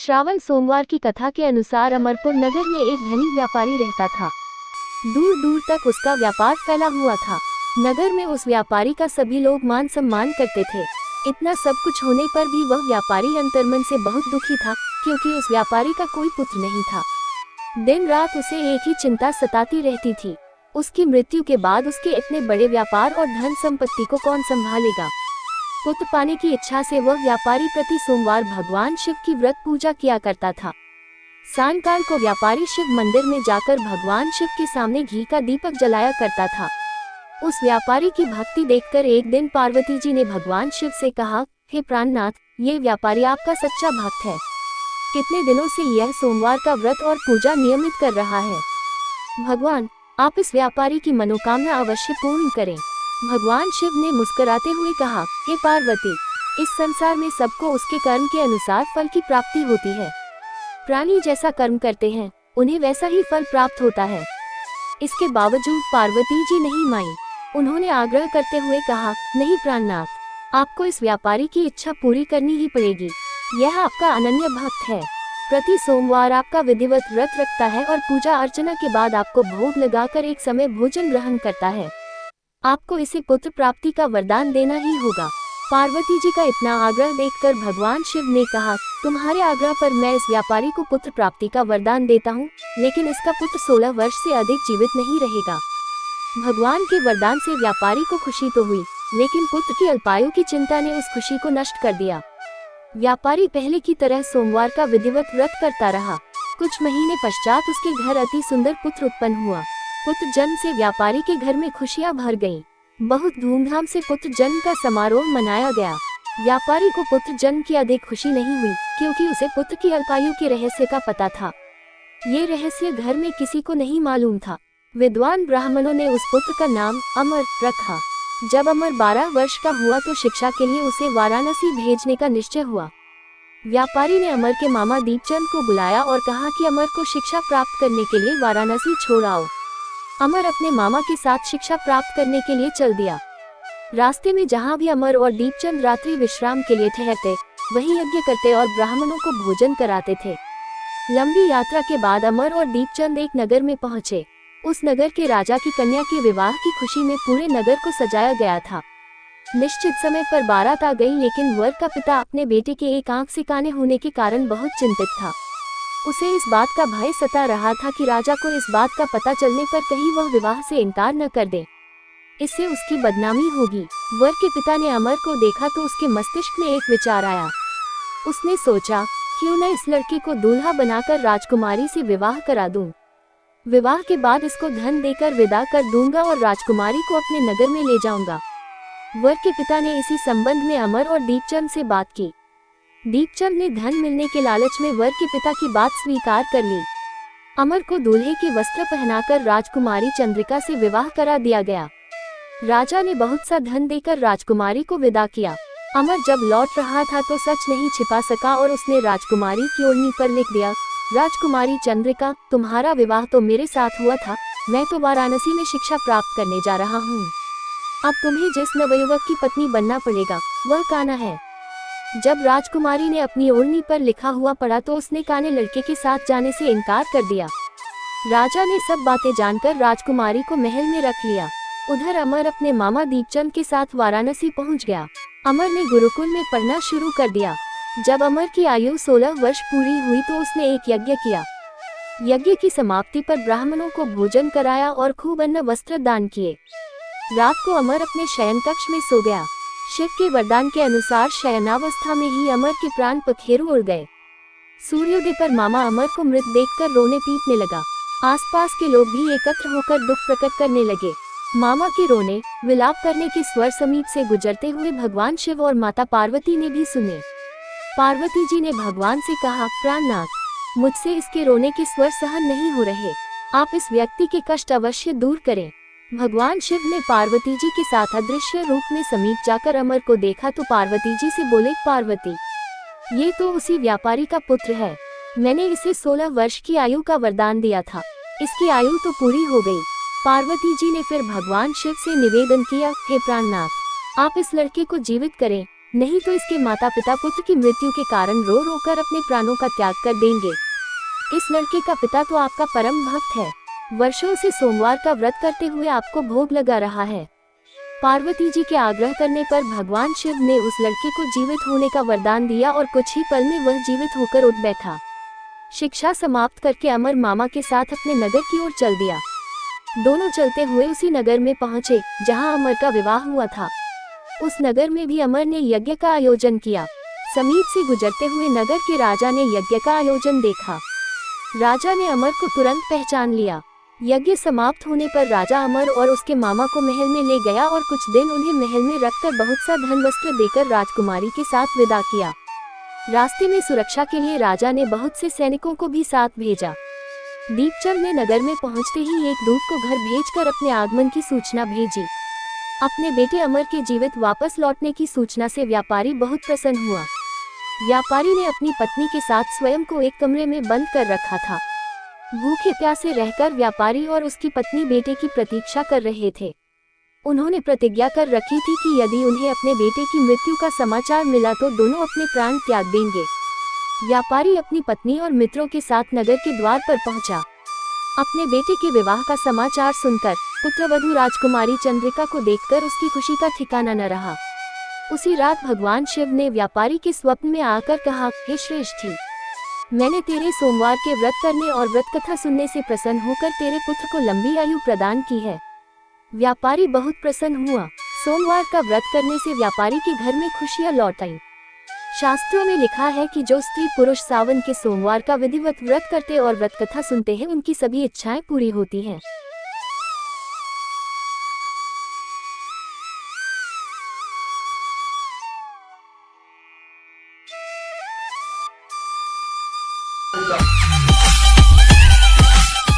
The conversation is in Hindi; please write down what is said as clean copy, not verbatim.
श्रावण सोमवार की कथा के अनुसार अमरपुर नगर में एक धनी व्यापारी रहता था। दूर दूर तक उसका व्यापार फैला हुआ था। नगर में उस व्यापारी का सभी लोग मान सम्मान करते थे। इतना सब कुछ होने पर भी वह व्यापारी अंतर्मन से बहुत दुखी था, क्योंकि उस व्यापारी का कोई पुत्र नहीं था। दिन रात उसे एक ही चिंता सताती रहती थी, उसकी मृत्यु के बाद उसके इतने बड़े व्यापार और धन संपत्ति को कौन संभालेगा। पुत्र पाने की इच्छा से वह व्यापारी प्रति सोमवार भगवान शिव की व्रत पूजा किया करता था। सायंकाल को व्यापारी शिव मंदिर में जाकर भगवान शिव के सामने घी का दीपक जलाया करता था। उस व्यापारी की भक्ति देखकर एक दिन पार्वती जी ने भगवान शिव से कहा, हे प्राणनाथ, ये व्यापारी आपका सच्चा भक्त है। कितने दिनों से यह सोमवार का व्रत और पूजा नियमित कर रहा है। भगवान, आप इस व्यापारी की मनोकामना अवश्य पूर्ण करें। भगवान शिव ने मुस्कुराते हुए कहा, हे पार्वती, इस संसार में सबको उसके कर्म के अनुसार फल की प्राप्ति होती है। प्राणी जैसा कर्म करते हैं, उन्हें वैसा ही फल प्राप्त होता है। इसके बावजूद पार्वती जी नहीं मानी। उन्होंने आग्रह करते हुए कहा, नहीं प्राणनाथ, आपको इस व्यापारी की इच्छा पूरी करनी ही पड़ेगी। यह आपका अनन्य भक्त है। प्रति सोमवार आपका विधिवत व्रत रखता है और पूजा अर्चना के बाद आपको भोग लगाकर एक समय भोजन ग्रहण करता है। आपको इसे पुत्र प्राप्ति का वरदान देना ही होगा। पार्वती जी का इतना आग्रह देखकर भगवान शिव ने कहा, तुम्हारे आग्रह पर मैं इस व्यापारी को पुत्र प्राप्ति का वरदान देता हूँ, लेकिन इसका पुत्र 16 वर्ष से अधिक जीवित नहीं रहेगा। भगवान के वरदान से व्यापारी को खुशी तो हुई, लेकिन पुत्र की अल्पायु की चिंता ने उस खुशी को नष्ट कर दिया। व्यापारी पहले की तरह सोमवार का विधिवत व्रत करता रहा। कुछ महीने पश्चात उसके घर अति सुंदर पुत्र उत्पन्न हुआ। पुत्र जन्म से व्यापारी के घर में खुशियां भर गईं। बहुत धूमधाम से पुत्र जन्म का समारोह मनाया गया। व्यापारी को पुत्र जन्म की अधिक खुशी नहीं हुई, क्योंकि उसे पुत्र की अल्पायु के रहस्य का पता था। ये रहस्य घर में किसी को नहीं मालूम था। विद्वान ब्राह्मणों ने उस पुत्र का नाम अमर रखा। जब अमर 12 वर्ष का हुआ तो शिक्षा के लिए उसे वाराणसी भेजने का निश्चय हुआ। व्यापारी ने अमर के मामा दीपचंद को बुलाया और कहा कि अमर को शिक्षा प्राप्त करने के लिए वाराणसी छोड़ आओ। अमर अपने मामा के साथ शिक्षा प्राप्त करने के लिए चल दिया। रास्ते में जहाँ भी अमर और दीपचंद रात्रि विश्राम के लिए ठहरते, वहीं यज्ञ करते और ब्राह्मणों को भोजन कराते थे। लंबी यात्रा के बाद अमर और दीपचंद एक नगर में पहुँचे। उस नगर के राजा की कन्या के विवाह की खुशी में पूरे नगर को सजाया गया था। निश्चित समय पर बारात आ गई, लेकिन वर का पिता अपने बेटे के एक आंख से काने होने के कारण बहुत चिंतित था। उसे इस बात का भय सता रहा था कि राजा को इस बात का पता चलने पर कहीं वह विवाह से इनकार न कर दे, इससे उसकी बदनामी होगी। वर के पिता ने अमर को देखा तो उसके मस्तिष्क में एक विचार आया। उसने सोचा, क्यों न इस लड़के को दूल्हा बनाकर राजकुमारी से विवाह करा दूं। विवाह के बाद इसको धन देकर विदा कर दूंगा और राजकुमारी को अपने नगर में ले जाऊंगा। वर के पिता ने इसी संबंध में अमर और दीपचंद से बात की। दीपचंद ने धन मिलने के लालच में वर के पिता की बात स्वीकार कर ली। अमर को दूल्हे के वस्त्र पहनाकर राजकुमारी चंद्रिका से विवाह करा दिया गया। राजा ने बहुत सा धन देकर राजकुमारी को विदा किया। अमर जब लौट रहा था तो सच नहीं छिपा सका और उसने राजकुमारी की ओढ़नी पर लिख दिया, राजकुमारी चंद्रिका, तुम्हारा विवाह तो मेरे साथ हुआ था, मैं तो वाराणसी में शिक्षा प्राप्त करने जा रहा हूँ। अब तुम्हें जिस नवयुवक की पत्नी बनना पड़ेगा, वह कान्हा है। जब राजकुमारी ने अपनी ओढ़नी पर लिखा हुआ पढ़ा तो उसने काने लड़के के साथ जाने से इनकार कर दिया। राजा ने सब बातें जानकर राजकुमारी को महल में रख लिया। उधर अमर अपने मामा दीपचंद के साथ वाराणसी पहुंच गया। अमर ने गुरुकुल में पढ़ना शुरू कर दिया। जब अमर की आयु 16 वर्ष पूरी हुई तो उसने एक यज्ञ किया। यज्ञ की समाप्ति पर ब्राह्मणों को भोजन कराया और खूब अन्न वस्त्र दान किए। रात को अमर अपने शयन कक्ष में सो गया। शिव के वरदान के अनुसार शयनावस्था में ही अमर के प्राण पखेरु उड़ गए। सूर्योदय पर मामा अमर को मृत देखकर रोने पीटने लगा। आसपास के लोग भी एकत्र होकर दुख प्रकट करने लगे। मामा के रोने विलाप करने के स्वर समीप से गुजरते हुए भगवान शिव और माता पार्वती ने भी सुने। पार्वती जी ने भगवान से कहा, प्राणनाथ, मुझसे इसके रोने के स्वर सहन नहीं हो रहे, आप इस व्यक्ति के कष्ट अवश्य दूर करें। भगवान शिव ने पार्वती जी के साथ अदृश्य रूप में समीप जाकर अमर को देखा तो पार्वती जी से बोले, पार्वती, ये तो उसी व्यापारी का पुत्र है। मैंने इसे 16 वर्ष की आयु का वरदान दिया था, इसकी आयु तो पूरी हो गई। पार्वती जी ने फिर भगवान शिव से निवेदन किया, हे प्राणनाथ, आप इस लड़के को जीवित करें, नहीं तो इसके माता पिता पुत्र की मृत्यु के कारण रो रो कर अपने प्राणों का त्याग कर देंगे। इस लड़के का पिता तो आपका परम भक्त है, वर्षों से सोमवार का व्रत करते हुए आपको भोग लगा रहा है। पार्वती जी के आग्रह करने पर भगवान शिव ने उस लड़के को जीवित होने का वरदान दिया और कुछ ही पल में वह जीवित होकर उठ बैठा। शिक्षा समाप्त करके अमर मामा के साथ अपने नगर की ओर चल दिया। दोनों चलते हुए उसी नगर में पहुंचे जहां अमर का विवाह हुआ था। उस नगर में भी अमर ने यज्ञ का आयोजन किया। समीप से गुजरते हुए नगर के राजा ने यज्ञ का आयोजन देखा। राजा ने अमर को तुरंत पहचान लिया। यज्ञ समाप्त होने पर राजा अमर और उसके मामा को महल में ले गया और कुछ दिन उन्हें महल में रखकर बहुत सा धन वस्त्र देकर राजकुमारी के साथ विदा किया। रास्ते में सुरक्षा के लिए राजा ने बहुत से सैनिकों को भी साथ भेजा। दीपचंद ने नगर में पहुंचते ही एक दूत को घर भेजकर अपने आगमन की सूचना भेजी। अपने बेटे अमर के जीवित वापस लौटने की सूचना से व्यापारी बहुत प्रसन्न हुआ। व्यापारी ने अपनी पत्नी के साथ स्वयं को एक कमरे में बंद कर रखा था। भूखे प्यासे रहकर व्यापारी और उसकी पत्नी बेटे की प्रतीक्षा कर रहे थे। उन्होंने प्रतिज्ञा कर रखी थी कि यदि उन्हें अपने बेटे की मृत्यु का समाचार मिला तो दोनों अपने प्राण त्याग देंगे। व्यापारी अपनी पत्नी और मित्रों के साथ नगर के द्वार पर पहुंचा। अपने बेटे के विवाह का समाचार सुनकर पुत्रवधू राजकुमारी चंद्रिका को देखकर उसकी खुशी का ठिकाना न रहा। उसी रात भगवान शिव ने व्यापारी के स्वप्न में आकर कहा, हे श्रेष्ठी, मैंने तेरे सोमवार के व्रत करने और व्रत कथा सुनने से प्रसन्न होकर तेरे पुत्र को लंबी आयु प्रदान की है। व्यापारी बहुत प्रसन्न हुआ। सोमवार का व्रत करने से व्यापारी के घर में खुशियां लौट आईं। शास्त्रों में लिखा है कि जो स्त्री पुरुष सावन के सोमवार का विधिवत व्रत करते और व्रत कथा सुनते हैं उनकी सभी इच्छाएं पूरी होती हैं। Go.